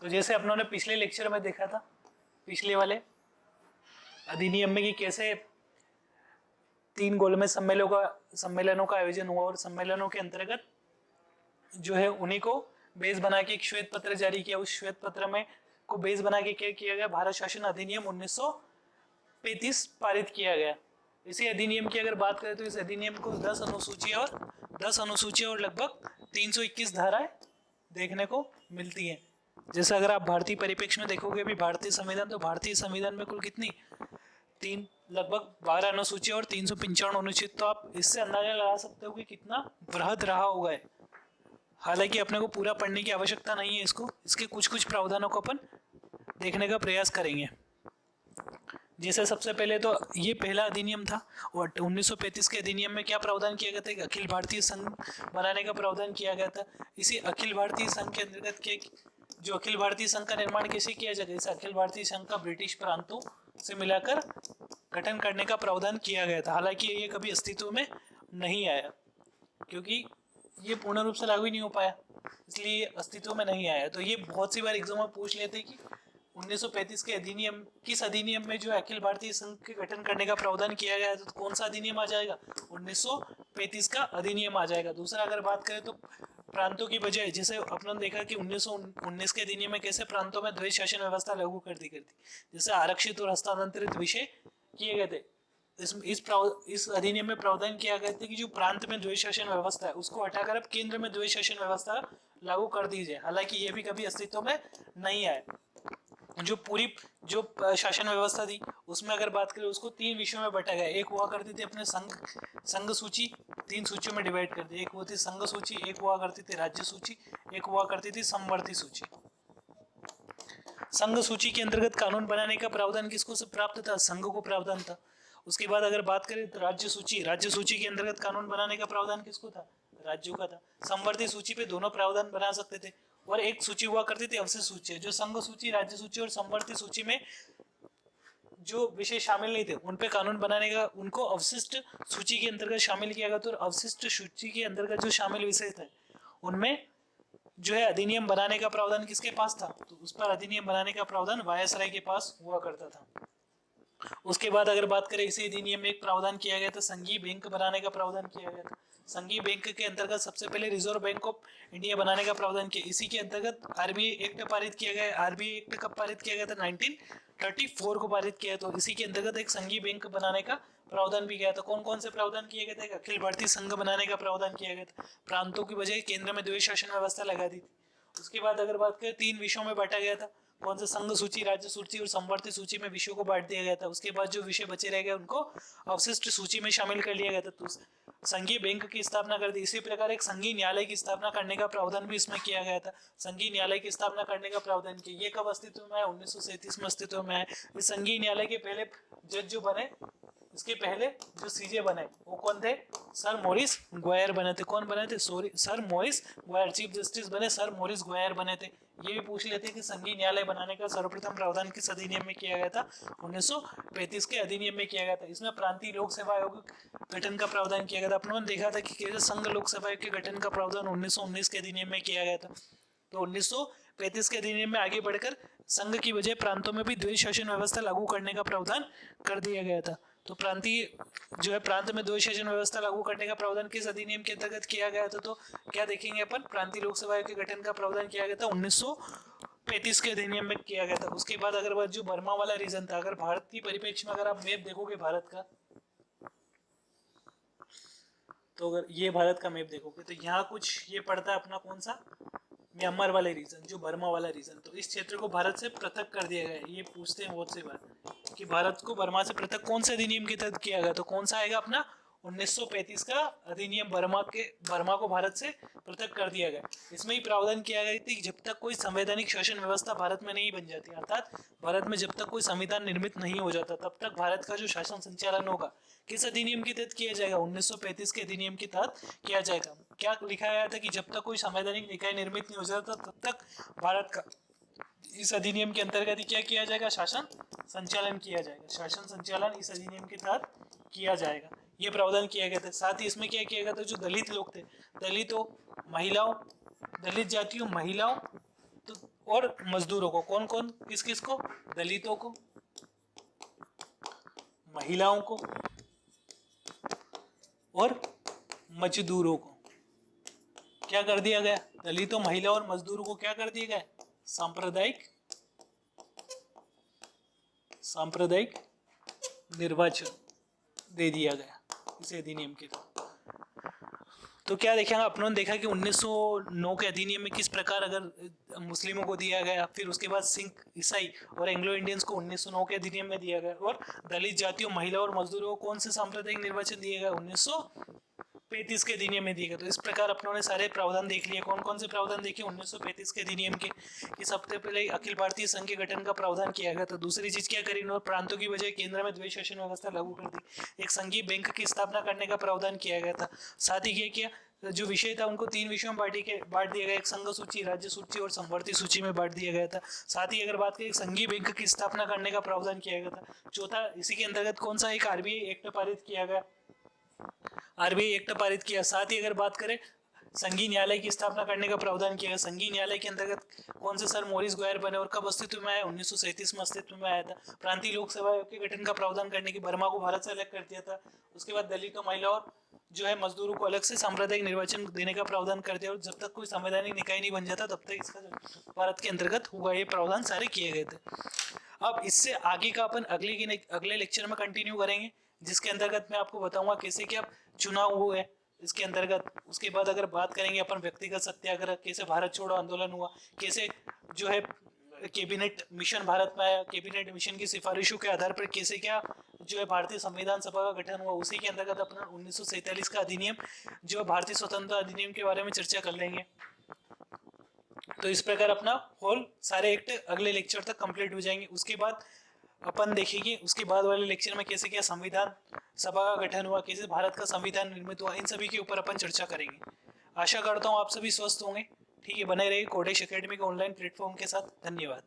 तो जैसे अपनों ने पिछले लेक्चर में देखा था, पिछले वाले अधिनियम में, कि कैसे 3 गोलमेज सम्मेलनों का आयोजन हुआ और सम्मेलनों के अंतर्गत जो है उन्हीं को बेस बना के एक श्वेत पत्र जारी किया। उस श्वेत पत्र में को बेस बना के क्या किया गया, भारत शासन अधिनियम 1935 पारित किया गया। इसी अधिनियम की अगर बात करें तो इस अधिनियम को 10 अनुसूचियां और लगभग 321 धाराएं देखने को मिलती हैं। जैसे अगर आप भारतीय परिप्रेक्ष्य में देखोगे अभी भारतीय संविधान, तो भारतीय संविधान में कुल कितनी लगभग 12 अनुसूचियां और 395 अनुच्छेद। तो आप इससे अंदाजा लगा सकते हो कि कितना बृहद रहा होगा। हालांकि अपने को पूरा पढ़ने की आवश्यकता नहीं है इसको, इसके कुछ कुछ प्रावधानों को अपन देखने का प्रयास करेंगे। जैसे सबसे पहले तो ये पहला अधिनियम था और 1935 के अधिनियम में क्या प्रावधान किया गया था, अखिल भारतीय संघ बनाने का प्रावधान किया गया था। इसी अखिल भारतीय संघ के अंतर्गत के जो अखिल भारतीय संघ का निर्माण कैसे किया जाएगा, इस अखिल भारतीय संघ का ब्रिटिश प्रांतों से मिलाकर गठन करने का प्रावधान किया गया था। हालांकि ये कभी अस्तित्व में नहीं आया क्योंकि ये पूर्ण रूप से लागू ही नहीं हो पाया, इसलिए अस्तित्व में नहीं आया। तो ये बहुत सी बार एग्जाम में पूछ लेते कि 1935 के अधिनियम, किस अधिनियम में जो अखिल भारतीय संघ के गठन करने का प्रावधान किया गया है, तो कौन सा अधिनियम आ जाएगा, 1935 का अधिनियम आ जाएगा। दूसरा अगर बात करें तो प्रांतों की बजाय, जैसे अपने देखा कि 1919 के अधिनियम में कैसे प्रांतों में द्वैध शासन व्यवस्था लागू कर दी गई थी, जैसे आरक्षित और हस्तांतरित विषय किए गए थे। इस अधिनियम में प्रावधान किया गया था कि जो प्रांत में द्वैध शासन व्यवस्था है उसको हटाकर अब केंद्र में द्वैध शासन व्यवस्था लागू कर दी जाए। हालांकि ये भी कभी अस्तित्व में नहीं आया। जो शासन व्यवस्था थी उसमें अगर बात करें उसको 3 विषयों में बांटा गया। एक हुआ करती थी अपने संघ सूची, 3 सूचियों में डिवाइड कर दी। एक होती संघ सूची, एक हुआ करती थी राज्य सूची, एक हुआ करती थी समवर्ती सूची। संघ सूची के अंतर्गत कानून बनाने का प्रावधान किसको से प्राप्त था, संघ को प्रावधान था। उसके बाद अगर बात करें तो राज्य सूची के अंतर्गत कानून बनाने का प्रावधान किसको था, राज्यों का था। समवर्ती सूची पे दोनों प्रावधान बना सकते थे। और एक सूची हुआ करती थी अवशिष्ट सूची, जो संघ सूची, राज्य सूची और समवर्ती सूची में जो विषय शामिल नहीं थे उन पे कानून बनाने का, उनको अवशिष्ट सूची के अंतर्गत शामिल किया गया। तो अवशिष्ट सूची के अंतर्गत जो शामिल विषय थे उनमें जो है अधिनियम बनाने का प्रावधान किसके पास था, तो उस पर अधिनियम बनाने का प्रावधान वायसराय के पास हुआ करता था। उसके बाद अगर बात करें इसी अधिनियम में एक प्रावधान किया गया था, संघीय बैंक बनाने का प्रावधान किया गया था। संघीय बैंक के अंतर्गत सबसे पहले रिजर्व बैंक ऑफ इंडिया बनाने का प्रावधान किया। इसी के अंतर्गत आरबीआई एक्ट पारित किया गया। आरबीआई एक्ट कब पारित किया गया था, 1934 को पारित किया। तो इसी के अंतर्गत एक संघीय बैंक बनाने का प्रावधान भी किया था। कौन कौन से प्रावधान किए गए थे, अखिल भारतीय संघ बनाने का प्रावधान किया गया था, प्रांतों की बजाय केंद्र में द्वैध शासन व्यवस्था लगा दी थी। उसके बाद अगर बात करें 3 विषयों में बांटा गया था। कौन से, संघ सूची, राज्य सूची और समवर्ती सूची में विषयों को बांट दिया गया था। उसके बाद जो विषय बचे रह गए उनको अवशिष्ट सूची में शामिल कर लिया गया था। तो संघीय बैंक की स्थापना कर दी। इसी प्रकार एक संघीय न्यायालय की स्थापना करने का प्रावधान भी इसमें किया गया था। संघीय न्यायालय की स्थापना करने का प्रावधान किया। ये कब अस्तित्व में है, 1937 में अस्तित्व में है। इस संघीय न्यायालय के पहले जज जो बने, इसके पहले जो सीजे बने वो कौन थे, सर मॉरिस ग्वायर बने थे। कौन बने थे, sir Morris Gwyer. Chief justice बने सर मॉरिस ग्वायर बने थे। ये भी पूछ लेते हैं कि संघीय न्यायालय बनाने का सर्वप्रथम प्रावधान किस अधिनियम में किया गया था, 1935 के अधिनियम में किया गया था। इसमें प्रांतीय लोक सेवा आयोग गठन का प्रावधान किया गया था। अपनों ने देखा था कि संघ लोक सेवा आयोग के गठन का प्रावधान 1919 के अधिनियम में किया गया था। तो 1935 के अधिनियम में आगे बढ़कर संघ की बजाय प्रांतों में भी द्वैध शासन व्यवस्था लागू करने का प्रावधान कर दिया गया था। तो प्रांतीय जो है प्रांत में द्वैध शासन व्यवस्था लागू करने का प्रावधान किस अधिनियम के अंतर्गत किया गया था, तो क्या देखेंगे अपन, प्रांतीय लोक सेवा आयोग के गठन का प्रावधान किया गया था 1935 के अधिनियम में किया गया था। उसके बाद अगर बात जो बर्मा वाला रीजन था, अगर भारत की परिप्रेक्ष्य में अगर आप मैप देखोगे भारत का, तो अगर ये भारत का मैप देखोगे तो यहाँ कुछ ये पड़ता है अपना कौन सा, म्यांमार वाले रीजन, जो बर्मा वाला रीजन। तो इस क्षेत्र को भारत से पृथक कर दिया गया। ये पूछते हैं बहुत सी बार कि भारत को बर्मा से पृथक कौन से अधिनियम के तहत किया गया, तो कौन सा आएगा अपना 1935 का अधिनियम। बर्मा को भारत से पृथक कर दिया गया। इसमें ही प्रावधान किया गया कि जब तक कोई संवैधानिक शासन व्यवस्था भारत में नहीं बन जाती, अर्थात भारत में जब तक कोई संविधान निर्मित नहीं हो जाता, तब तक भारत का जो शासन संचालन होगा किस अधिनियम के तहत किया जाएगा, 1935 के अधिनियम के तहत किया जाएगा। क्या लिखा गया था कि जब तक कोई संवैधानिक निकाय निर्मित नहीं हो जाता तब तक भारत का इस अधिनियम के अंतर्गत क्या किया जाएगा, शासन संचालन किया जाएगा। शासन संचालन इस अधिनियम के तहत किया जाएगा, ये प्रावधान किया गया था। साथ ही इसमें क्या किया गया था, जो दलित लोग थे, दलितों, महिलाओं, दलित जातियों, महिलाओं, तो और मजदूरों को। कौन कौन, किस किस को? दलितों को, महिलाओं को और मजदूरों को क्या कर दिया गया? दलितों, महिला और मजदूरों को क्या कर दिया गया? सांप्रदायिक निर्वाचन दे दिया गया इस अधिनियम के तो क्या देखेंगे, अपनों ने देखा कि 1909 के अधिनियम में किस प्रकार अगर मुस्लिमों को दिया गया, फिर उसके बाद सिख, ईसाई और एंग्लो इंडियंस को 1909 के अधिनियम में दिया गया, और दलित जातियों, महिला और मजदूरों को कौन से सांप्रदायिक निर्वाचन दिया गया? 1935 के अधिनियम में दिया गया। तो इस प्रकार अपनों ने सारे प्रावधान देख लिए। कौन कौन से प्रावधान देखे 1935 के अधिनियम के? कि सबसे पहले अखिल भारतीय संघ के गठन का प्रावधान किया गया था। दूसरी चीज क्या करी इन्होंने? प्रांतों की बजाय केंद्र में द्वैत शासन व्यवस्था लागू कर दी। एक संघीय बैंक की स्थापना करने का प्रावधान किया गया था। साथ ही क्या किया, जो विषय था उनको 3 विषयों में बांट दिया गया। एक संघ सूची, राज्य सूची और संवर्ती सूची में बांट दिया गया था। साथ ही अगर बात करें, संघीय बैंक की स्थापना करने का प्रावधान किया गया था। चौथा, इसी के अंतर्गत कौन सा? एक आरबीआई एक्ट पारित किया गया, आरबीआई एक्ट पारित किया। साथ ही अगर बात करें, संघीय न्यायालय की स्थापना करने का प्रावधान किया गया। संघीय न्यायालय के अंतर्गत कौन से सर मोरिस गोयर बने और कब अस्तित्व में आया? 1937 में अस्तित्व में आया था। प्रांतीय लोक सेवा आयोग के गठन का प्रावधान करने की, बर्मा को भारत से अलग कर दिया था। उसके बाद दलितों, महिला और जो है मजदूरों को अलग से सांप्रदायिक निर्वाचन देने का प्रावधान कर दिया, और जब तक कोई संवैधानिक निकाय नहीं बन जाता तब तक इसका भारत के अंतर्गत होगा। ये प्रावधान सारे किए गए थे। अब इससे आगे का अपन अगले लेक्चर में कंटिन्यू करेंगे, जिसके अंतर्गत मैं आपको बताऊंगा कैसे क्या चुनाव हुए इसके अंतर्गत। उसके बाद अगर बात करेंगे अपन व्यक्तिगत सत्याग्रह, कैसे भारत छोड़ो आंदोलन हुआ, कैसे जो है कैबिनेट मिशन भारत में आया, कैबिनेट मिशन की सिफारिशों के आधार पर कैसे क्या जो है भारतीय संविधान सभा का गठन हुआ। उसी के अंतर्गत अपना 1947 का अधिनियम, जो भारतीय स्वतंत्रता अधिनियम के बारे में चर्चा कर लेंगे। तो इस प्रकार अपना होल सारे एक्ट अगले लेक्चर तक कंप्लीट हो जाएंगे। उसके बाद अपन देखेंगे उसके बाद वाले लेक्चर में कैसे क्या संविधान सभा का गठन हुआ, कैसे भारत का संविधान निर्मित हुआ, इन सभी के ऊपर अपन चर्चा करेंगे। आशा करता हूँ आप सभी स्वस्थ होंगे। ठीक है, बने रहिए कोडेश एकेडमी के ऑनलाइन प्लेटफॉर्म के साथ। धन्यवाद।